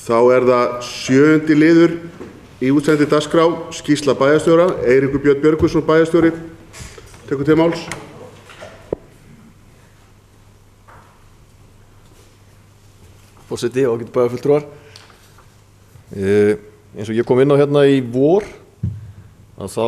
Þá það 7. liður í útsendi dagskrá, skýrsla bæjarstjóra. Eiríkur Björn Björgvinsson, bæjarstjóri, tekur til máls. Forseti og ágætu bæjarfulltrúar. Eins og ég kom inn á hérna í vor, að þá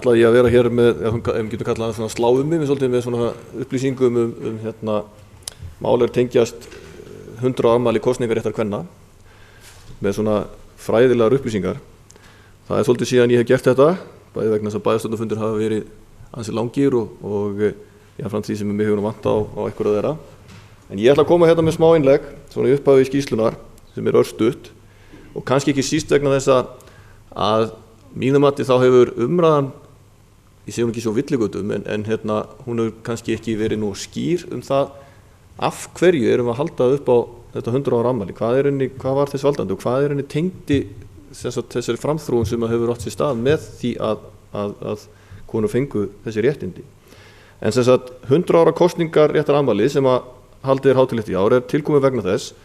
ætlaði ég að vera hér með, ef við getum kallað það svona sláðumi, svolítið með svona upplýsingum hérna málir tengjast 100 afmæli kosningaréttar kvenna með svona fræðilegar upplýsingar. Það svolítið síðan ég hef gert þetta, bæði vegna þess að bæjarstjórnarfundir hafa verið ansi langir og jafnframt því sem mig hefur vant á einhverja þeirra. En ég ætla að koma hérna með smá innlegg, svona í upphafi skýrslunnar, sem örstutt og kannski ekki síst vegna þess að mínum mati þá hefur umræðan, ég sé hún ekki svo villigötum, en hérna hún hefur kannski ekki verið nú skýr það af hverju erum við að halda upp á þetta 100 ára afmæli, hvað var þess valdandi og hvað henni tengdi þessari framþróun sem hefur átt sér stað með því að konur fengu þessi réttindi. En sem sagt 100 ára kosningar réttar afmæli sem að haldið hátíðlegt í ár tilkomið vegna þess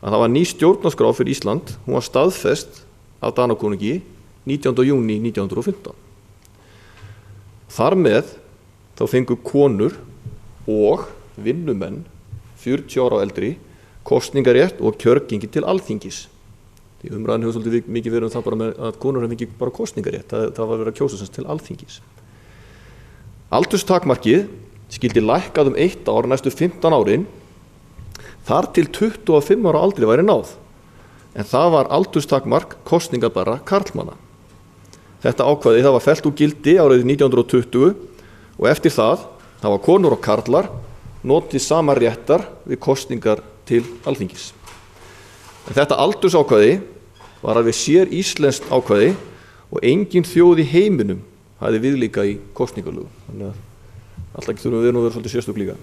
að það var ný stjórnarskrá fyrir Ísland, hún var staðfest af Danakonungi 19. júní 1915. Þar með þá fengu konur og vinnumenn 40 ára og eldri kosningarétt og kjörgengi til alþingis. Því umræðan hefur svolítið mikið verið það bara með að konur hefur ekki bara kosningarétt, það var verið að kjósa til alþingis. Aldurstakmarkið skyldi lækkað 1 ár næstu 15 árin, þar til 25 ára aldri væri náð. En það var aldurstakmark kosningabærra karlmanna. Þetta ákvæði það var fellt úr gildi árið 1920 og eftir það hafa konur og karlar notið sama réttar við kosningar til alþingis. En þetta aldursákvæði var alveg sér íslenskt ákvæði og engin þjóð í heiminum hafði viðlíka í kosningalögum. Þannig að alltaf þurfum við nú að vera svolítið sérstök líka.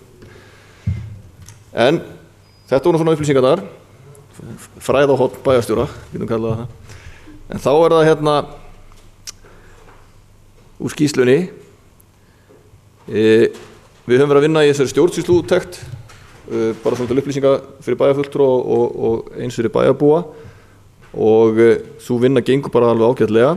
En þetta voru svona upplýsingarnar, fræða hot bæjarstjóra, getum kallað það. En þá það hérna úr skýrslunni. Við höfum verið að vinna í þessari stjórnsýsluúttekt, bara svona til upplýsinga fyrir bæjarfulltrúa og eins fyrir bæjarbúa og sú vinna gengur bara alveg ágætlega.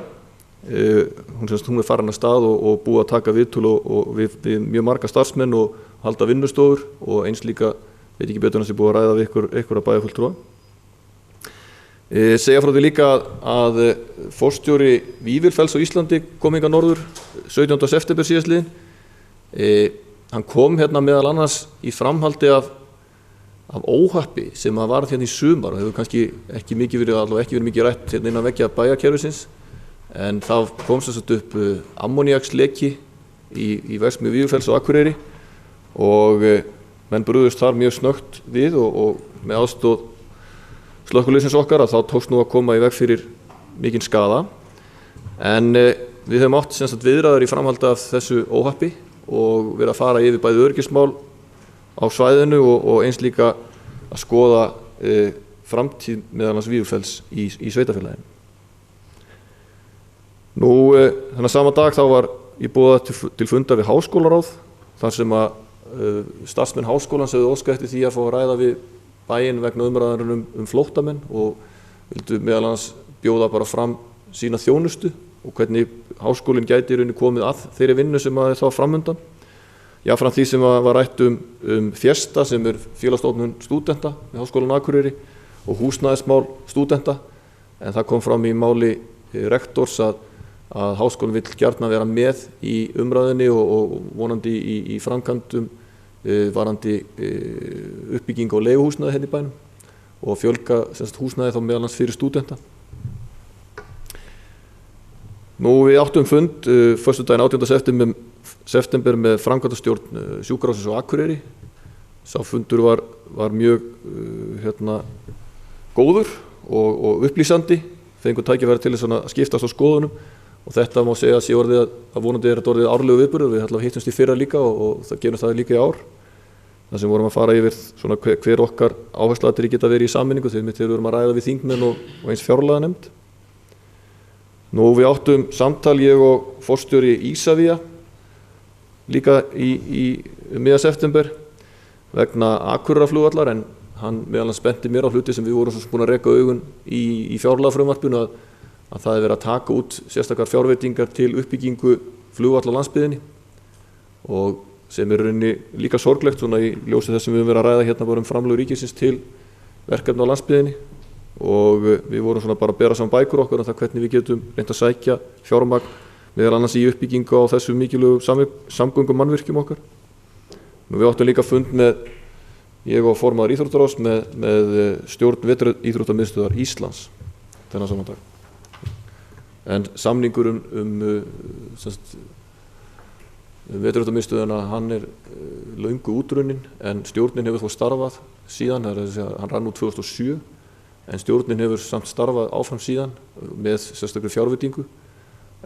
Hún farin af stað og búið að taka viðtöl og við mjög marga starfsmenn og halda vinnustofur og eins líka, veit ekki betur en þessi búið að ræða við ykkur að bæjarfulltrúa. Segja frá því líka að forstjóri Vífilfells á Íslandi kom hingað norður 17. september síðastliðinn. Hann kom hérna meðal annars í framhaldi af óhappi sem að varð hérna í sumar og hefur kannski ekki verið mikið rætt hérna innan veggja bæjarkerfisins, en það kom sem sagt upp ammoníaksleki í verksmiðju Vífilfells á Akureyri og menn brugðust þar mjög snöggt við og með aðstoð slökkviliðsins okkar að þá tókst nú að koma í veg fyrir mikinn skaða. En við höfum átt sem sagt viðræður í framhaldi af þessu óhappi og verið að fara yfir bæði öryggismál á svæðinu og eins líka að skoða framtíð meðal annars Vífilfells í sveitarfélaginu. Nú þennan sama dag þá var ég boðað til fundar við háskólaráð þar sem að starfsmenn háskólans hefðu óskað eftir því að fá að ræða við bæinn vegna umræðarinnar flóttamenn og vildu meðal annars bjóða bara fram sína þjónustu og hvernig háskólinn gæti í rauninni komið að þeirri vinnu sem að það var framundan. Jafnframt því sem var rætt Fjesta sem félagsstofnun stúdenta við Háskólann á Akureyri og húsnæðismál stúdenta, en það kom fram í máli rektors að háskólinn vill gjarnan vera með í umræðinni og vonandi í framkvæmdum varandi uppbygging á leiguhúsnæði hérna í bænum og fjölga húsnæði þá meðal annars fyrir stúdenta. Nú við áttum fund föstudaginn 18. september með framkvæmdastjórn sjúkrahússins á Akureyri. Sá fundur var mjög góður og upplýsandi, fengu tækifæri til þess að skiptast á skoðunum og þetta má segja að sé orðið að vonandi þetta orðið árlegu viðburður. Við allavega hittumst í fyrra líka og það gerum það líka í ár. Það sem vorum að fara yfir svona hver okkar áherslaatriði geta verið í sameiningu þegar við vorum að ræða við þingmenn og eins fjárlaganefnd. Nú við áttum samtal ég og forstjóri Ísavía líka í miðjan september vegna Akureyrarflugvallar, en hann meðal annars benti mér á hluti sem við vorum svo búin að reka augun í fjárlagafrumvarpinu að það verið að taka út sérstakar fjárveitingar til uppbyggingu flugvalla á landsbyggðinni og sem rauninni líka sorglegt svona í ljósi þess sem við höfum verið að ræða hérna bara framlög ríkisins til verkefna á landsbyggðinni og við vorum svona bara að bera saman bækur okkur um það hvernig við getum reynt að sækja fjármagn meðal annars í uppbyggingu á þessu mikilvægu samgöngum mannvirkjum okkar. Nú við áttum líka fund með ég og formaður íþróttaráðs með stjórn Vetraríþróttamiðstöðvar Íslands þennan saman dag. En samningur Vetraríþróttamiðstöðina hann löngu útrunnin en stjórnin hefur þó starfað síðan, hann rann út 2007 en stjórnin hefur samt starfað áfram síðan með sérstakri fjárveitingu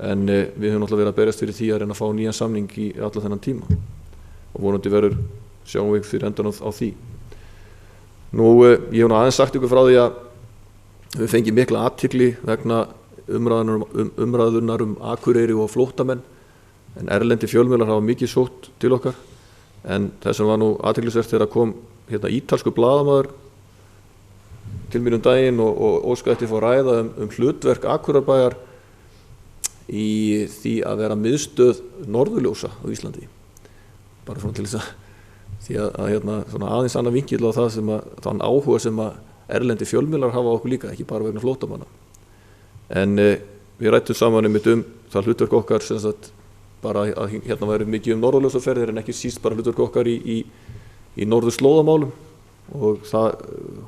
en við höfum náttúrulega verið að berjast fyrir því að reyna að fá nýjan samning í alla þennan tíma og vonandi verður sjáum við fyrir endan á því. Nú ég hef nú aðeins sagt ykkur frá því að við fengið mikla athygli vegna umræðunar Akureyri og flóttamenn en erlendi fjölmiðlar hafa mikið sótt til okkar en þess að var nú athyglisvert þegar kom hérna ítalskur blaðamaður til mín daginn og óskaði eftir að fá ræða hlutverk Akureyrarbæjar í því að vera miðstöð norðurljósa á Íslandi. Bara svona til þess að því að hérna svona aðeins annað vinkil á það sem þann áhuga sem að erlendi fjölmiðlar hafa okkur líka, ekki bara vegna flóttamanna. En við rættum saman það hlutverk okkar sem sagt bara að hérna væri mikið norðurljósaferðir en ekki síst bara hlutverk okkar í norðurslóðamálum og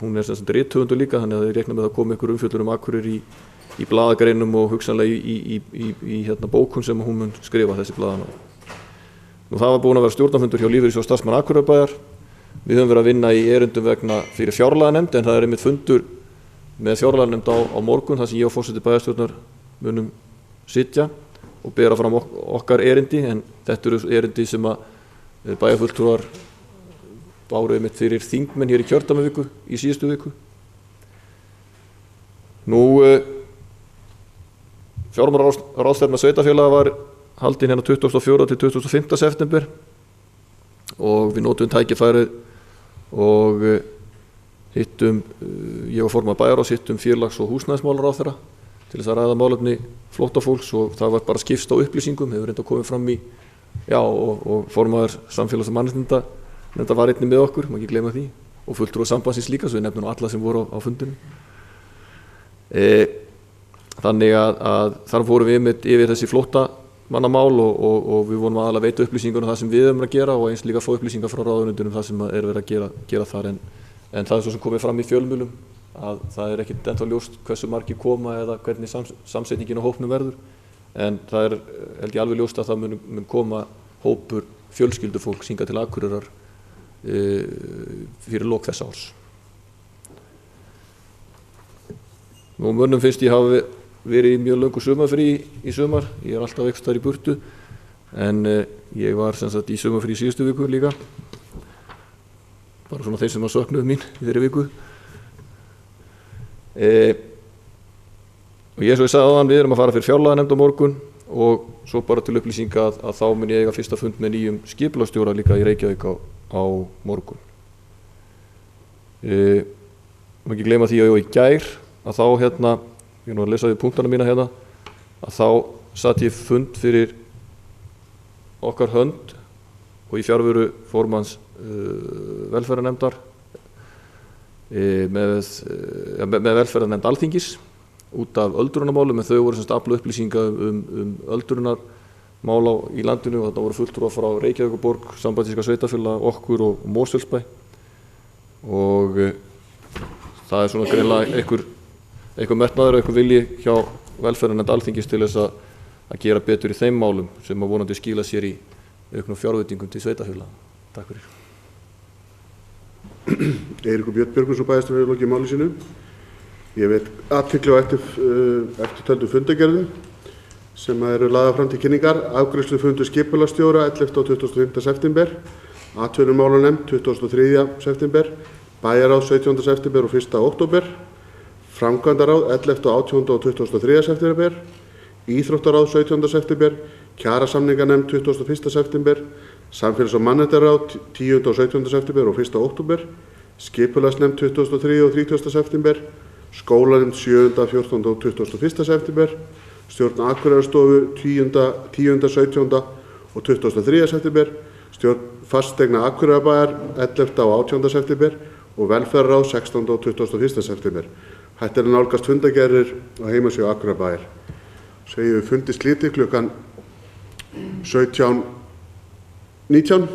hún sem sagt rithöfundur líka þannig að ég reikna með að koma ykkur umfjöllur Akureyri í blaðagreinum og hugsanlega í hérna bókum sem hún mun skrifa þessi blaðamaður. Nú það var búin að vera stjórnarfundur hjá Lífeyrissjóði starfsmanna Akureyrarbæjar. Við höfum verið að vinna í erindum vegna fyrir fjárlaganefnd en það einmitt fundur með fjárlaganefnd á morgun þar sem ég og forseti bæjarstjórnar munum sitja og bera fram okkar erindi en þetta eru erindi sem að bæjarfulltrúar báru einmitt fyrir þingmenn hér í kjördæmaviku í síðustu viku. Nú fjármálaráðstefna sveitarfélaga var haldin hérna 24. til 25. september og við notum tækifærið og hittum ég og formaður bæjarráðs hittum félags- og húsnæðismálaráðherra til þess að ræða málefni flóttafólks og það var bara skipst á upplýsingum hefur reynda komið fram í og formaður samfélags- og mannréttinda var einnig með okkur, má ekki gleyma því og fulltrúar sambandsins líka, svo við nefnum alla sem voru á fundinu. Þannig að þar fórum við yfir þessi flóttamannamál og við vorum aðalega að veita upplýsingar um það sem við höfum að gera og eins líka að fá upplýsingar frá ráðuneytinu um það sem verið að gera þar en það svo sem komið fram í fjölmiðlum að það ekkert ennþá ljóst hversu margir koma eða hvernig samsetningin á hópnum verður en það held ég alveg ljóst að það mun koma hópur fjölskyldufólks hingað til Akureyrar fyrir lok þessa árs. Nú mönnum finnst ég hafa verið í mjög löngu sumarfrí í sumar, ég alltaf einhvers staðar í burtu en ég var sem sagt í sumarfrí í síðustu viku líka bara svona þeir sem söknuðu mín í þeirri viku og ég svo ég sagði áðan við erum að fara fyrir fjárlaganefnd á morgun og svo bara til upplýsinga að þá mun ég eiga fyrsta fund með nýjum skipulagsstjóra líka í Reykjavík á morgun. Má ekki gleyma því að ég í gær að þá hérna, ég nú að lesa við punktana mína hérna, að þá satt ég fund fyrir okkar hönd og í fjarveru formanns velferðarnefndar með velferðarnefnd Alþingis út af öldrunarmálum en þau voru semst afla upplýsinga öldrunarmál í landinu og þetta voru fulltrúar frá Reykjavíkurborg, Sambandíska sveitarfélag, okkur og Mosfellsbæ og það svona greinilega einhver metnaður og einhver vilji hjá velferðarnefnd Alþingis til þess að gera betur í þeim málum sem að vonandi skila sér í auknum fjárveitingum til sveitarfélaga. Takk fyrir. Eiríkur Björn Björgvinsson bæjarstjóri hefur lokið máli sínu. Ég veit athygli á eftirtöldum fundargerðum sem eru lagðar fram til kynningar. Afgreiðslufundur skipulagsstjóra 11. og 25. september, atvinnumálanefnd 23. september, bæjarráð 17. september og 1. október, framkvæmdaráð 11. og 18. og 23. september, íþróttaráð 17. september, kjarasamninganefnd 21. september, samfélags- og mannréttindaráð 10. og 17. september og 1. október, skipulagsnefnd 23. og 30. september, skólanefnd 7., 14. og 21. september, stjórn Akureyrarstofu 10., 17. og 23. september, stjórn fasteigna Akureyrarbæjar 11. og 18. september og velferðarráð 16. og 21. september. Hægt að nálgast fundargerðir á heimasíðu Akureyrarbæjar. Segjum við fundi slitið klukkan 17:19.